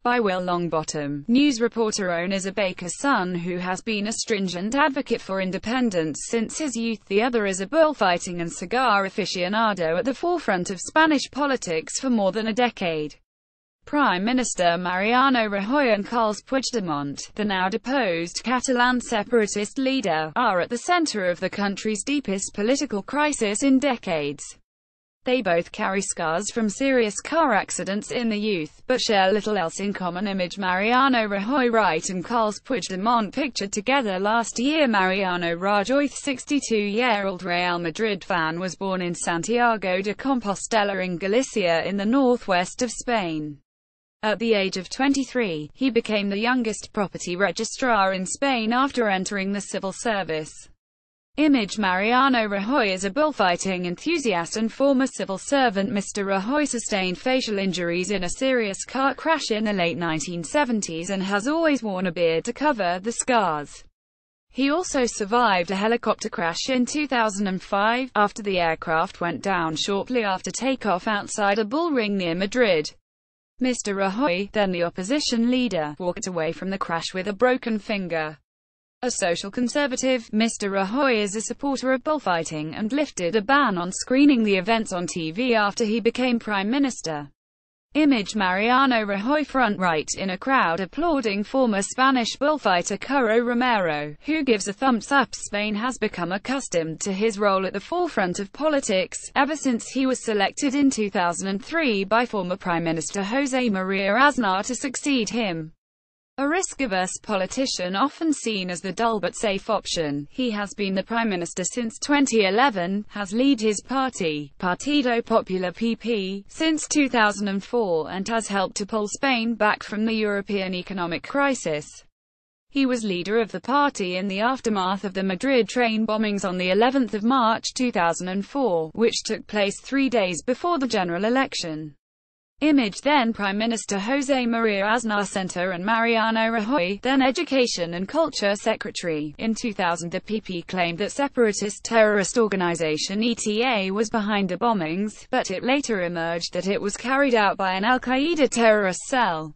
by Wil Longbottom. News ReporterOne is a baker's son who has been a stringent advocate for independence since his youth. The other is a bullfighting and cigar aficionado at the forefront of Spanish politics for more than a decade. Prime Minister Mariano Rajoy and Carles Puigdemont, the now deposed Catalan separatist leader, are at the center of the country's deepest political crisis in decades. They both carry scars from serious car accidents in the youth, but share little else in common. Image Mariano Rajoy right and Carles Puigdemont pictured together last year. Mariano Rajoy, 62-year-old Real Madrid fan, was born in Santiago de Compostela in Galicia in the northwest of Spain. At the age of 23, he became the youngest property registrar in Spain after entering the civil service. Image Mariano Rajoy is a bullfighting enthusiast and former civil servant. Mr. Rajoy sustained facial injuries in a serious car crash in the late 1970s and has always worn a beard to cover the scars. He also survived a helicopter crash in 2005, after the aircraft went down shortly after takeoff outside a bull ring near Madrid. Mr. Rajoy, then the opposition leader, walked away from the crash with a broken finger. A social conservative, Mr. Rajoy is a supporter of bullfighting and lifted a ban on screening the events on TV after he became prime minister. Image Mariano Rajoy front right in a crowd applauding former Spanish bullfighter Curro Romero, who gives a thumbs up. Spain has become accustomed to his role at the forefront of politics, ever since he was selected in 2003 by former Prime Minister José María Aznar to succeed him. A risk-averse politician often seen as the dull but safe option, he has been the prime minister since 2011, has led his party, Partido Popular PP, since 2004 and has helped to pull Spain back from the European economic crisis. He was leader of the party in the aftermath of the Madrid train bombings on the 11th of March 2004, which took place 3 days before the general election. Image then Prime Minister José María Aznar Center and Mariano Rajoy, then Education and Culture Secretary. In 2000 the PP claimed that separatist terrorist organization ETA was behind the bombings, but it later emerged that it was carried out by an Al-Qaeda terrorist cell.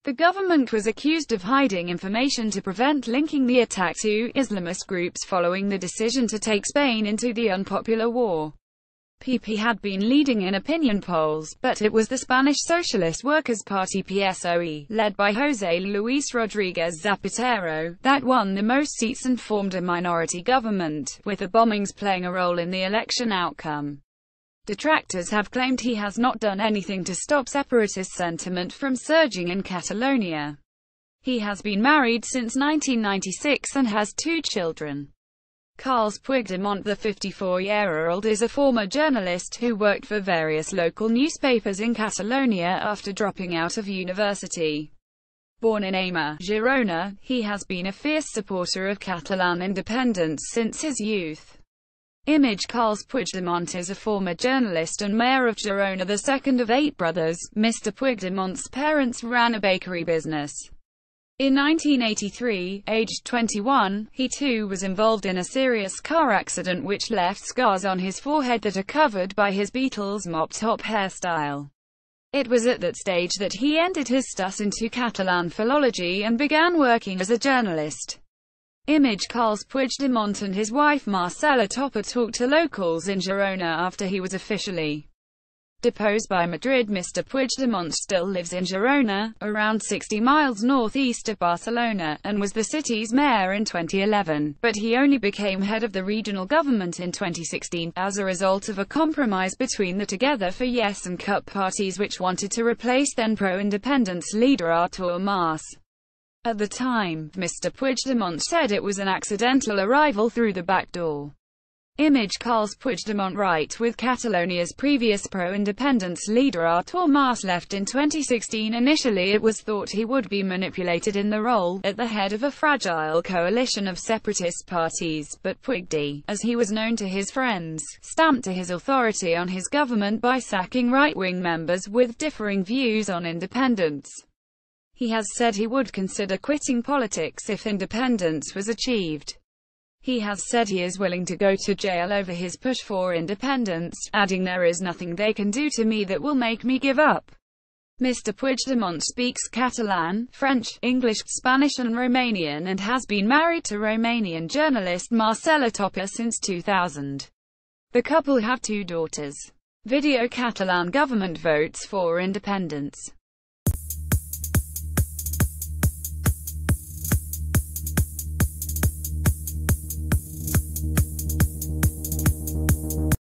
The government was accused of hiding information to prevent linking the attack to Islamist groups following the decision to take Spain into the unpopular war. PP had been leading in opinion polls, but it was the Spanish Socialist Workers' Party PSOE, led by José Luis Rodríguez Zapatero, that won the most seats and formed a minority government, with the bombings playing a role in the election outcome. Detractors have claimed he has not done anything to stop separatist sentiment from surging in Catalonia. He has been married since 1996 and has 2 children. Carles Puigdemont, the 54-year-old, is a former journalist who worked for various local newspapers in Catalonia after dropping out of university. Born in Amer, Girona, he has been a fierce supporter of Catalan independence since his youth. Image Carles Puigdemont is a former journalist and mayor of Girona, the second of 8 brothers. Mr. Puigdemont's parents ran a bakery business. In 1983, aged 21, he too was involved in a serious car accident which left scars on his forehead that are covered by his Beatles mop-top hairstyle. It was at that stage that he entered his studies into Catalan philology and began working as a journalist. Image Carles Puigdemont and his wife Marcela Topper talked to locals in Girona after he was officially deposed by Madrid. Mr. Puigdemont still lives in Girona, around 60 miles northeast of Barcelona, and was the city's mayor in 2011, but he only became head of the regional government in 2016, as a result of a compromise between the Together for Yes and CUP parties which wanted to replace then pro-independence leader Artur Mas. At the time, Mr. Puigdemont said it was an accidental arrival through the back door. Image Carles Puigdemont right with Catalonia's previous pro-independence leader Artur Mas left in 2016. Initially it was thought he would be manipulated in the role, at the head of a fragile coalition of separatist parties, but Puigd, as he was known to his friends, stamped his authority on his government by sacking right-wing members with differing views on independence. He has said he would consider quitting politics if independence was achieved. He has said he is willing to go to jail over his push for independence, adding, "There is nothing they can do to me that will make me give up." Mr. Puigdemont speaks Catalan, French, English, Spanish and Romanian and has been married to Romanian journalist Marcela Topa since 2000. The couple have 2 daughters. Video: Catalan government votes for independence.